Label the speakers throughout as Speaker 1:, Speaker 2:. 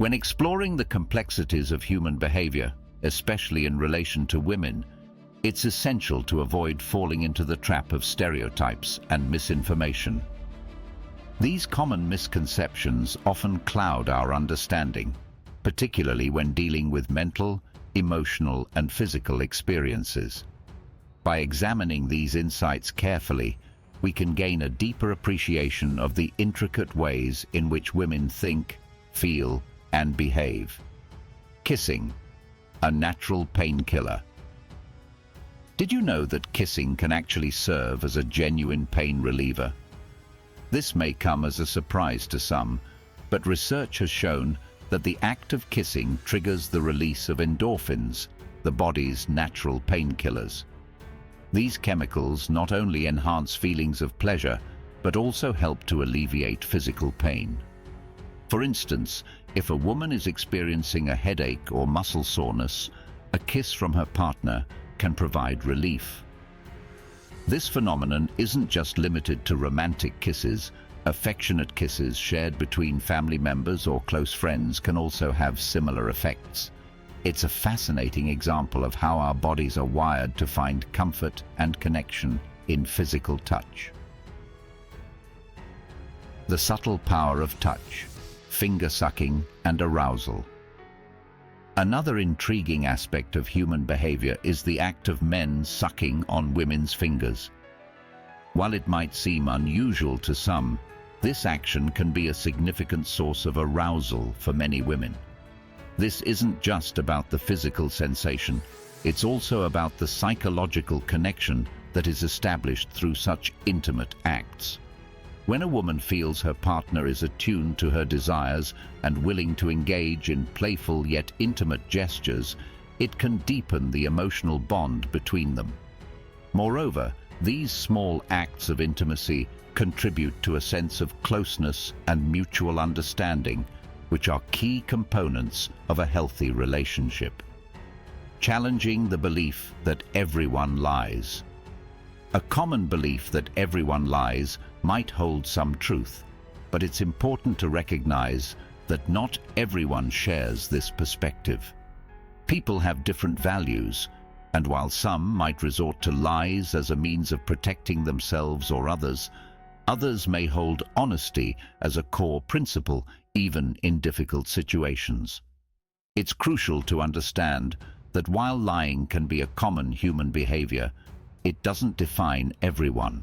Speaker 1: When exploring the complexities of human behavior, especially in relation to women, it's essential to avoid falling into the trap of stereotypes and misinformation. These common misconceptions often cloud our understanding, particularly when dealing with mental, emotional, and physical experiences. By examining these insights carefully, we can gain a deeper appreciation of the intricate ways in which women think, feel, and behave. Kissing, a natural painkiller. Did you know that kissing can actually serve as a genuine pain reliever? This may come as a surprise to some, but research has shown that the act of kissing triggers the release of endorphins, the body's natural painkillers. These chemicals not only enhance feelings of pleasure, but also help to alleviate physical pain. For instance, if a woman is experiencing a headache or muscle soreness, a kiss from her partner can provide relief. This phenomenon isn't just limited to romantic kisses. Affectionate kisses shared between family members or close friends can also have similar effects. It's a fascinating example of how our bodies are wired to find comfort and connection in physical touch. The subtle power of touch, finger sucking, and arousal. Another intriguing aspect of human behavior is the act of men sucking on women's fingers. While it might seem unusual to some, this action can be a significant source of arousal for many women. This isn't just about the physical sensation, it's also about the psychological connection that is established through such intimate acts. When a woman feels her partner is attuned to her desires and willing to engage in playful yet intimate gestures, it can deepen the emotional bond between them. Moreover, these small acts of intimacy contribute to a sense of closeness and mutual understanding, which are key components of a healthy relationship. Challenging the belief that everyone lies. A common belief that everyone lies might hold some truth, but it's important to recognize that not everyone shares this perspective. People have different values, and while some might resort to lies as a means of protecting themselves or others, others may hold honesty as a core principle, even in difficult situations. It's crucial to understand that while lying can be a common human behavior, it doesn't define everyone.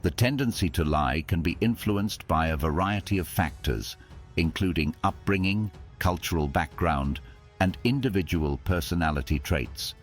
Speaker 1: The tendency to lie can be influenced by a variety of factors, including upbringing, cultural background, and individual personality traits.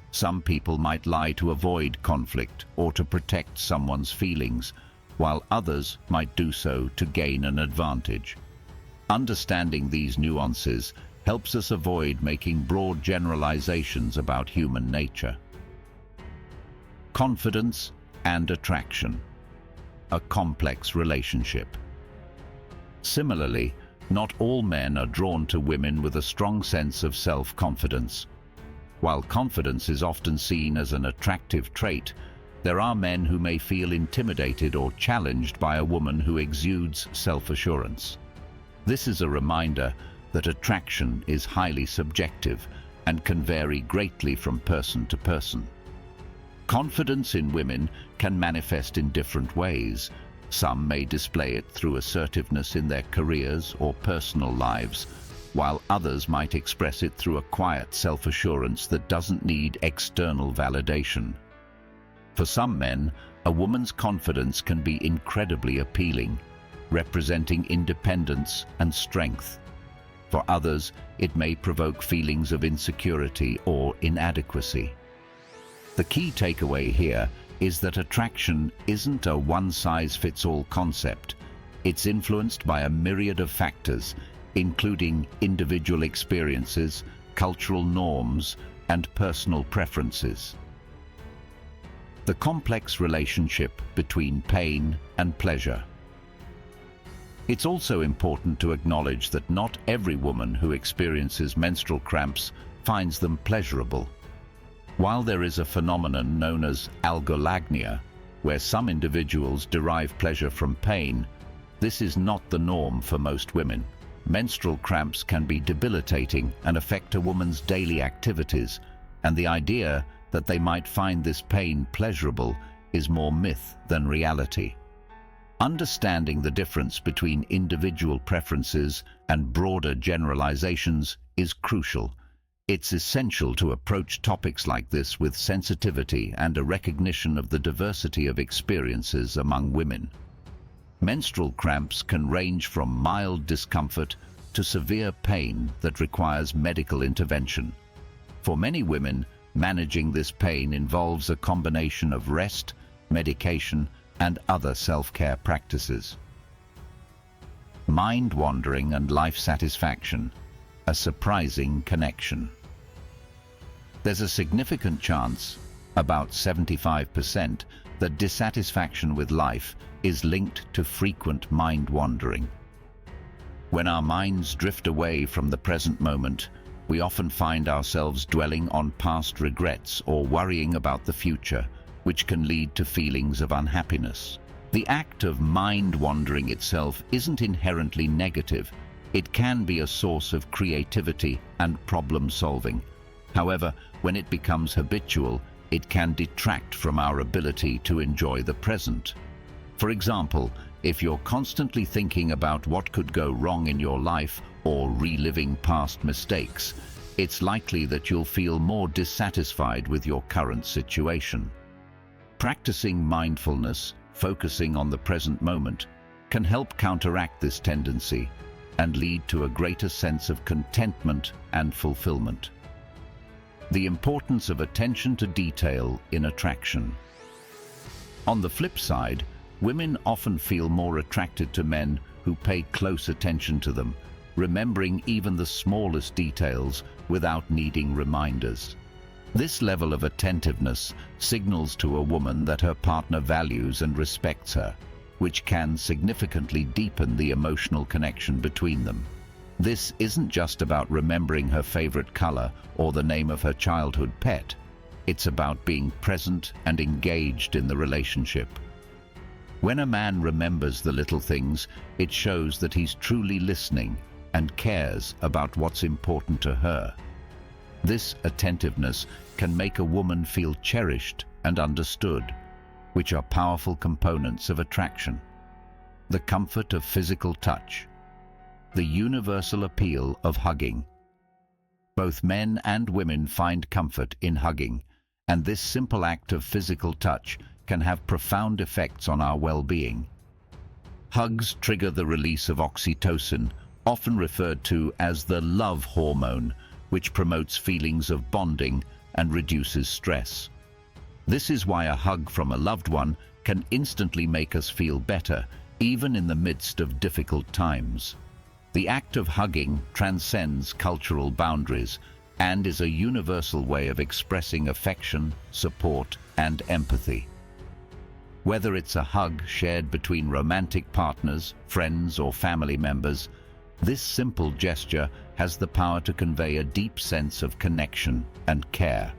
Speaker 1: Some people might lie to avoid conflict or to protect someone's feelings, while others might do so to gain an advantage. Understanding these nuances helps us avoid making broad generalizations about human nature. Confidence and attraction. A complex relationship. Similarly, not all men are drawn to women with a strong sense of self-confidence. While confidence is often seen as an attractive trait, there are men who may feel intimidated or challenged by a woman who exudes self-assurance. This is a reminder that attraction is highly subjective and can vary greatly from person to person. Confidence in women can manifest in different ways. Some may display it through assertiveness in their careers or personal lives, while others might express it through a quiet self-assurance that doesn't need external validation. For some men, a woman's confidence can be incredibly appealing, representing independence and strength. For others, it may provoke feelings of insecurity or inadequacy. The key takeaway here is that attraction isn't a one-size-fits-all concept. It's influenced by a myriad of factors, including individual experiences, cultural norms, and personal preferences. The complex relationship between pain and pleasure. It's also important to acknowledge that not every woman who experiences menstrual cramps finds them pleasurable. While there is a phenomenon known as algolagnia, where some individuals derive pleasure from pain, this is not the norm for most women. Menstrual cramps can be debilitating and affect a woman's daily activities, and the idea that they might find this pain pleasurable is more myth than reality. Understanding the difference between individual preferences and broader generalizations is crucial. It's essential to approach topics like this with sensitivity and a recognition of the diversity of experiences among women. Menstrual cramps can range from mild discomfort to severe pain that requires medical intervention. For many women, managing this pain involves a combination of rest, medication, and other self-care practices. Mind wandering and life satisfaction, a surprising connection. There's a significant chance, about 75%, that dissatisfaction with life is linked to frequent mind wandering. When our minds drift away from the present moment, we often find ourselves dwelling on past regrets or worrying about the future, which can lead to feelings of unhappiness. The act of mind wandering itself isn't inherently negative. It can be a source of creativity and problem solving. However, when it becomes habitual, it can detract from our ability to enjoy the present. For example, if you're constantly thinking about what could go wrong in your life or reliving past mistakes, it's likely that you'll feel more dissatisfied with your current situation. Practicing mindfulness, focusing on the present moment, can help counteract this tendency and lead to a greater sense of contentment and fulfillment. The importance of attention to detail in attraction. On the flip side, women often feel more attracted to men who pay close attention to them, remembering even the smallest details without needing reminders. This level of attentiveness signals to a woman that her partner values and respects her, which can significantly deepen the emotional connection between them. This isn't just about remembering her favorite color or the name of her childhood pet. It's about being present and engaged in the relationship. When a man remembers the little things, it shows that he's truly listening and cares about what's important to her. This attentiveness can make a woman feel cherished and understood, which are powerful components of attraction. The comfort of physical touch. The universal appeal of hugging. Both men and women find comfort in hugging, and this simple act of physical touch can have profound effects on our well-being. Hugs trigger the release of oxytocin, often referred to as the love hormone, which promotes feelings of bonding and reduces stress. This is why a hug from a loved one can instantly make us feel better, even in the midst of difficult times. The act of hugging transcends cultural boundaries and is a universal way of expressing affection, support, and empathy. Whether it's a hug shared between romantic partners, friends, or family members, this simple gesture has the power to convey a deep sense of connection and care.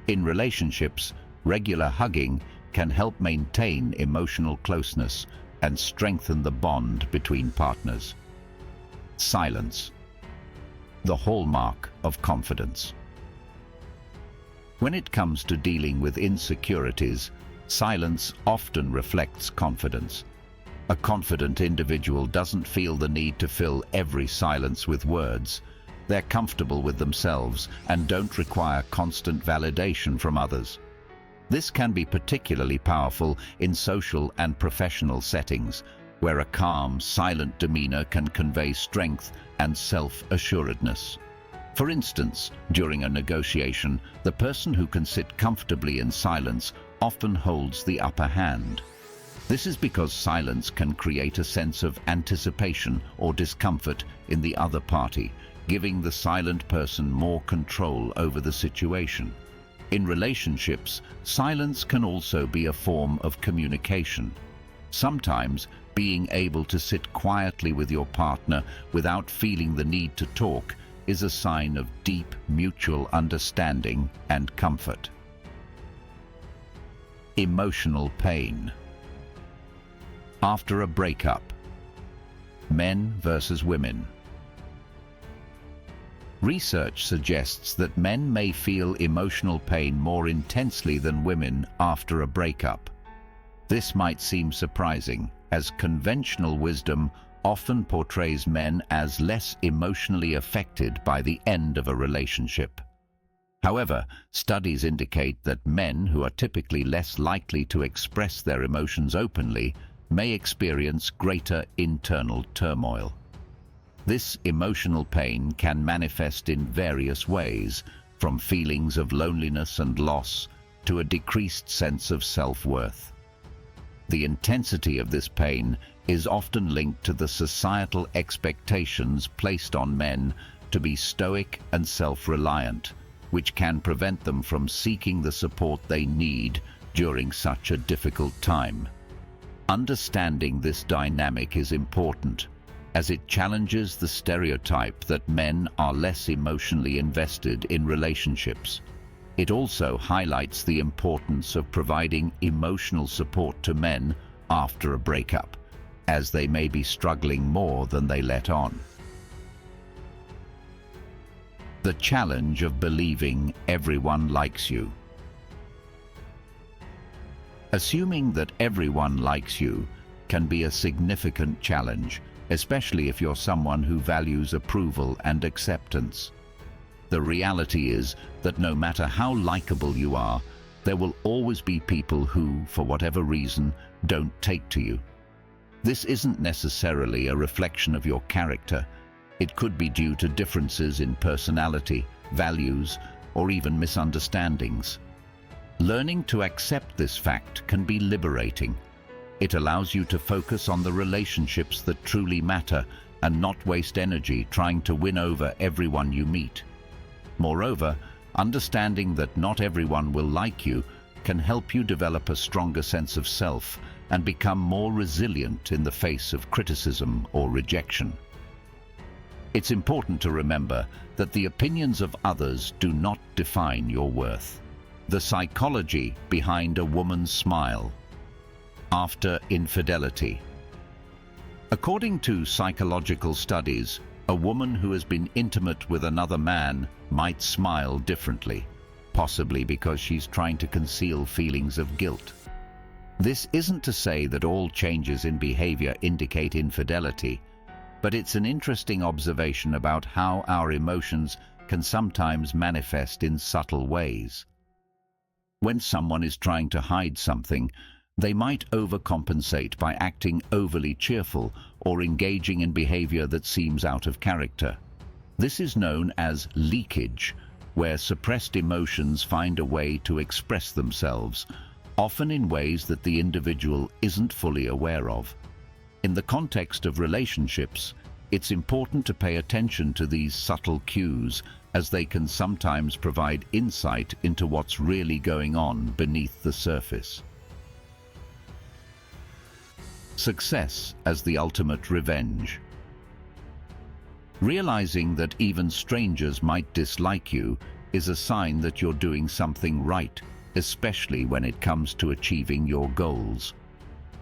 Speaker 1: In relationships, regular hugging can help maintain emotional closeness and strengthen the bond between partners. Silence, the hallmark of confidence. When it comes to dealing with insecurities, silence often reflects confidence. A confident individual doesn't feel the need to fill every silence with words. They're comfortable with themselves and don't require constant validation from others. This can be particularly powerful in social and professional settings, where a calm, silent demeanor can convey strength and self-assuredness. For instance, during a negotiation, the person who can sit comfortably in silence often holds the upper hand. This is because silence can create a sense of anticipation or discomfort in the other party, giving the silent person more control over the situation. In relationships, silence can also be a form of communication. Sometimes, being able to sit quietly with your partner without feeling the need to talk is a sign of deep mutual understanding and comfort. Emotional pain. After a breakup. Men versus women. Research suggests that men may feel emotional pain more intensely than women after a breakup. This might seem surprising, as conventional wisdom often portrays men as less emotionally affected by the end of a relationship. However, studies indicate that men who are typically less likely to express their emotions openly may experience greater internal turmoil. This emotional pain can manifest in various ways, from feelings of loneliness and loss to a decreased sense of self-worth. The intensity of this pain is often linked to the societal expectations placed on men to be stoic and self-reliant, which can prevent them from seeking the support they need during such a difficult time. Understanding this dynamic is important, as it challenges the stereotype that men are less emotionally invested in relationships. It also highlights the importance of providing emotional support to men after a breakup, as they may be struggling more than they let on. The challenge of believing everyone likes you. Assuming that everyone likes you can be a significant challenge, especially if you're someone who values approval and acceptance. The reality is that no matter how likable you are, there will always be people who, for whatever reason, don't take to you. This isn't necessarily a reflection of your character. It could be due to differences in personality, values, or even misunderstandings. Learning to accept this fact can be liberating. It allows you to focus on the relationships that truly matter and not waste energy trying to win over everyone you meet. Moreover, understanding that not everyone will like you can help you develop a stronger sense of self and become more resilient in the face of criticism or rejection. It's important to remember that the opinions of others do not define your worth. The psychology behind a woman's smile after infidelity. According to psychological studies, a woman who has been intimate with another man might smile differently, possibly because she's trying to conceal feelings of guilt. This isn't to say that all changes in behavior indicate infidelity, but it's an interesting observation about how our emotions can sometimes manifest in subtle ways. When someone is trying to hide something, they might overcompensate by acting overly cheerful or engaging in behavior that seems out of character. This is known as leakage, where suppressed emotions find a way to express themselves, often in ways that the individual isn't fully aware of. In the context of relationships, it's important to pay attention to these subtle cues, as they can sometimes provide insight into what's really going on beneath the surface. Success as the ultimate revenge. Realizing that even strangers might dislike you is a sign that you're doing something right, especially when it comes to achieving your goals.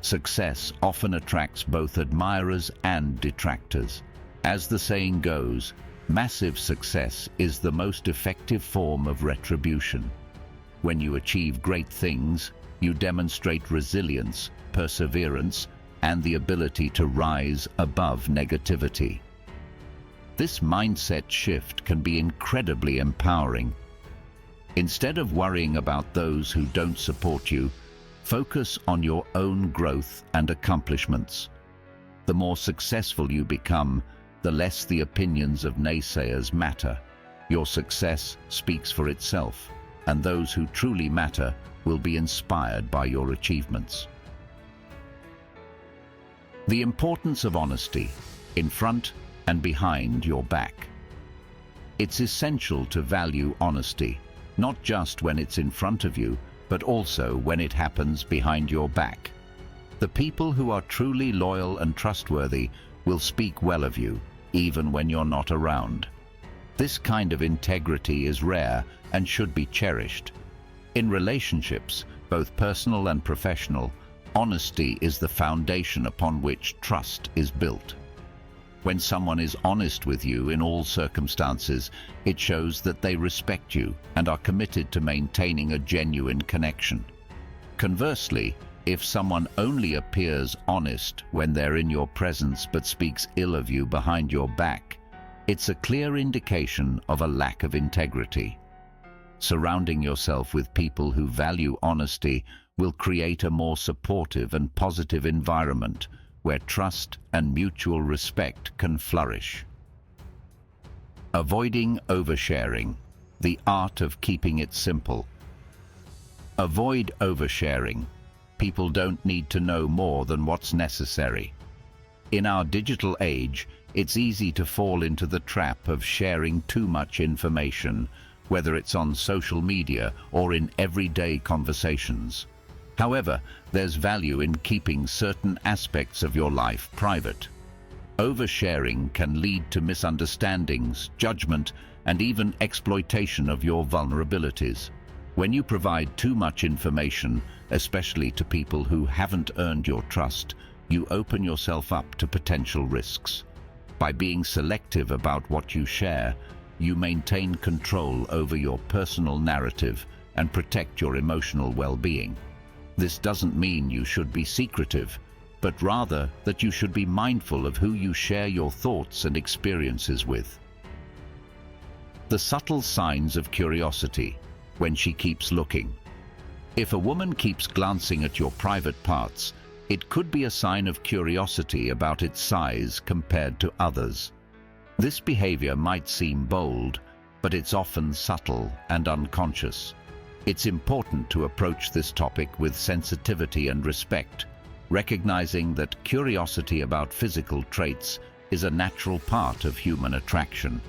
Speaker 1: Success often attracts both admirers and detractors. As the saying goes, massive success is the most effective form of retribution. When you achieve great things, you demonstrate resilience, perseverance, and the ability to rise above negativity. This mindset shift can be incredibly empowering. Instead of worrying about those who don't support you, focus on your own growth and accomplishments. The more successful you become, the less the opinions of naysayers matter. Your success speaks for itself, and those who truly matter will be inspired by your achievements. The importance of honesty, in front and behind your back. It's essential to value honesty, not just when it's in front of you, but also when it happens behind your back. The people who are truly loyal and trustworthy will speak well of you, even when you're not around. This kind of integrity is rare and should be cherished. In relationships, both personal and professional, honesty is the foundation upon which trust is built. When someone is honest with you in all circumstances, it shows that they respect you and are committed to maintaining a genuine connection. Conversely, if someone only appears honest when they're in your presence but speaks ill of you behind your back, it's a clear indication of a lack of integrity. Surrounding yourself with people who value honesty will create a more supportive and positive environment where trust and mutual respect can flourish. Avoiding oversharing, the art of keeping it simple. Avoid oversharing. People don't need to know more than what's necessary. In our digital age, it's easy to fall into the trap of sharing too much information, whether it's on social media or in everyday conversations. However, there's value in keeping certain aspects of your life private. Oversharing can lead to misunderstandings, judgment, and even exploitation of your vulnerabilities. When you provide too much information, especially to people who haven't earned your trust, you open yourself up to potential risks. By being selective about what you share, you maintain control over your personal narrative and protect your emotional well-being. This doesn't mean you should be secretive, but rather that you should be mindful of who you share your thoughts and experiences with. The subtle signs of curiosity when she keeps looking. If a woman keeps glancing at your private parts, it could be a sign of curiosity about its size compared to others. This behavior might seem bold, but it's often subtle and unconscious. It's important to approach this topic with sensitivity and respect, recognizing that curiosity about physical traits is a natural part of human attraction.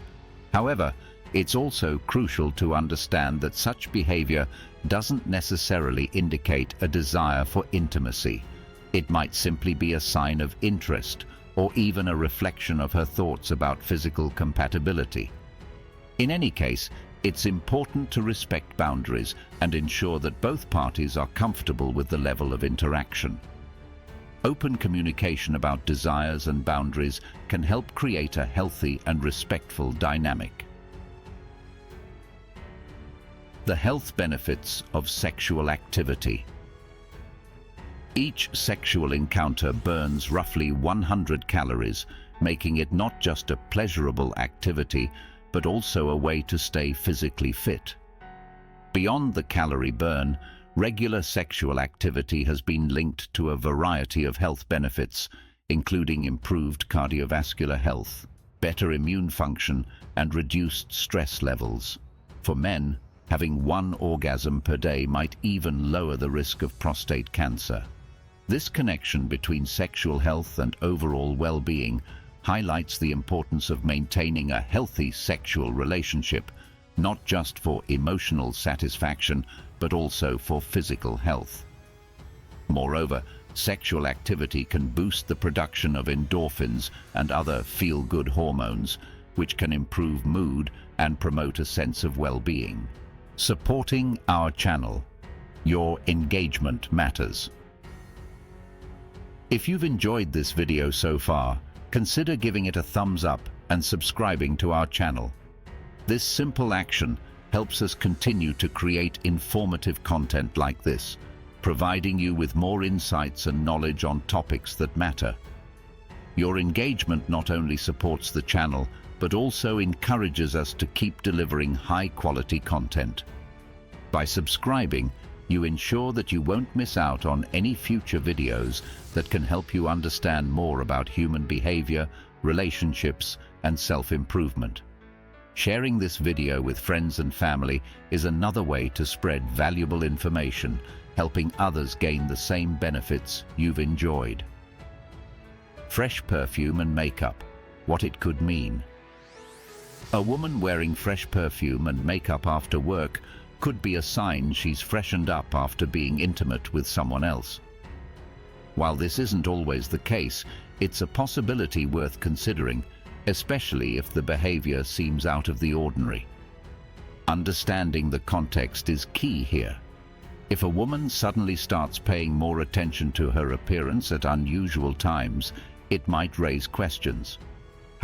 Speaker 1: However, it's also crucial to understand that such behavior doesn't necessarily indicate a desire for intimacy. It might simply be a sign of interest or even a reflection of her thoughts about physical compatibility. In any case, it's important to respect boundaries and ensure that both parties are comfortable with the level of interaction. Open communication about desires and boundaries can help create a healthy and respectful dynamic. The health benefits of sexual activity. Each sexual encounter burns roughly 100 calories, making it not just a pleasurable activity, but also a way to stay physically fit. Beyond the calorie burn, regular sexual activity has been linked to a variety of health benefits, including improved cardiovascular health, better immune function, and reduced stress levels. For men, having one orgasm per day might even lower the risk of prostate cancer. This connection between sexual health and overall well-being highlights the importance of maintaining a healthy sexual relationship, not just for emotional satisfaction, but also for physical health. Moreover, sexual activity can boost the production of endorphins and other feel-good hormones, which can improve mood and promote a sense of well-being. Supporting our channel. Your engagement matters. If you've enjoyed this video so far, consider giving it a thumbs up and subscribing to our channel. This simple action helps us continue to create informative content like this, providing you with more insights and knowledge on topics that matter. Your engagement not only supports the channel, but also encourages us to keep delivering high-quality content. By subscribing, you ensure that you won't miss out on any future videos that can help you understand more about human behavior, relationships, and self-improvement. Sharing this video with friends and family is another way to spread valuable information, helping others gain the same benefits you've enjoyed. Fresh perfume and makeup, what it could mean. A woman wearing fresh perfume and makeup after work could be a sign she's freshened up after being intimate with someone else. While this isn't always the case, it's a possibility worth considering, especially if the behavior seems out of the ordinary. Understanding the context is key here. If a woman suddenly starts paying more attention to her appearance at unusual times, it might raise questions.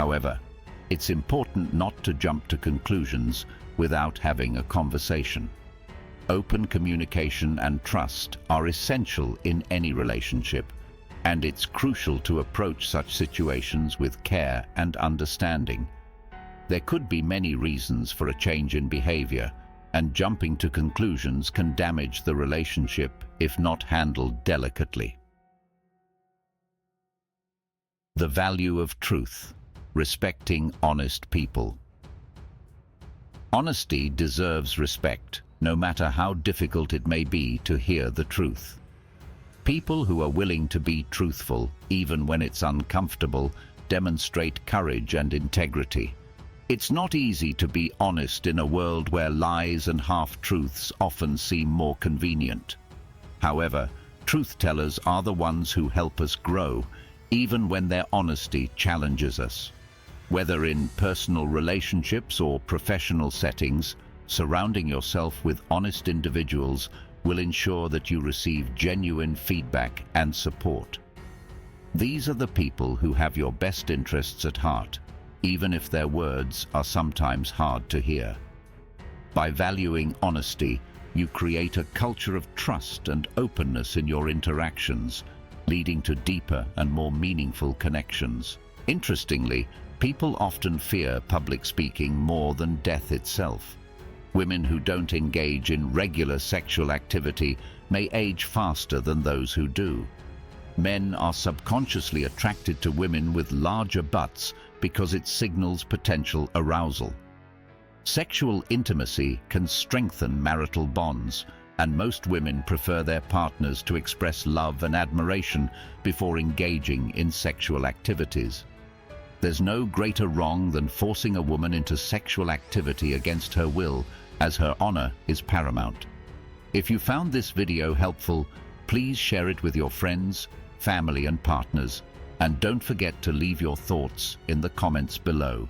Speaker 1: However, it's important not to jump to conclusions without having a conversation. Open communication and trust are essential in any relationship, and it's crucial to approach such situations with care and understanding. There could be many reasons for a change in behavior, and jumping to conclusions can damage the relationship if not handled delicately. The value of truth. Respecting honest people. Honesty deserves respect, no matter how difficult it may be to hear the truth. People who are willing to be truthful, even when it's uncomfortable, demonstrate courage and integrity. It's not easy to be honest in a world where lies and half-truths often seem more convenient. However, truth-tellers are the ones who help us grow, even when their honesty challenges us. Whether in personal relationships or professional settings, surrounding yourself with honest individuals will ensure that you receive genuine feedback and support. These are the people who have your best interests at heart, even if their words are sometimes hard to hear. By valuing honesty, you create a culture of trust and openness in your interactions, leading to deeper and more meaningful connections. Interestingly, people often fear public speaking more than death itself. Women who don't engage in regular sexual activity may age faster than those who do. Men are subconsciously attracted to women with larger butts because it signals potential arousal. Sexual intimacy can strengthen marital bonds, and most women prefer their partners to express love and admiration before engaging in sexual activities. There's no greater wrong than forcing a woman into sexual activity against her will, as her honor is paramount. If you found this video helpful, please share it with your friends, family and partners, and don't forget to leave your thoughts in the comments below.